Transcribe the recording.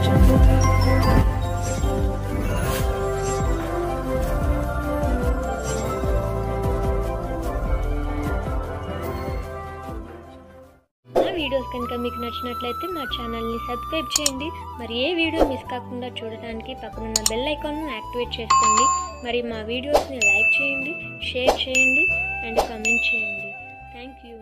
చేసుకోవచ్చు. వీడియోస్ కనుక మీకు నచ్చినట్లయితే మా ఛానల్ని సబ్స్క్రైబ్ చేయండి. మరి ఏ వీడియో మిస్ కాకుండా చూడటానికి పక్కనున్న బెల్ ఐకాన్ను యాక్టివేట్ చేసుకోండి. మరి మా వీడియోస్ని లైక్ చేయండి, షేర్ చేయండి అండ్ కామెంట్ చేయండి. Thank you.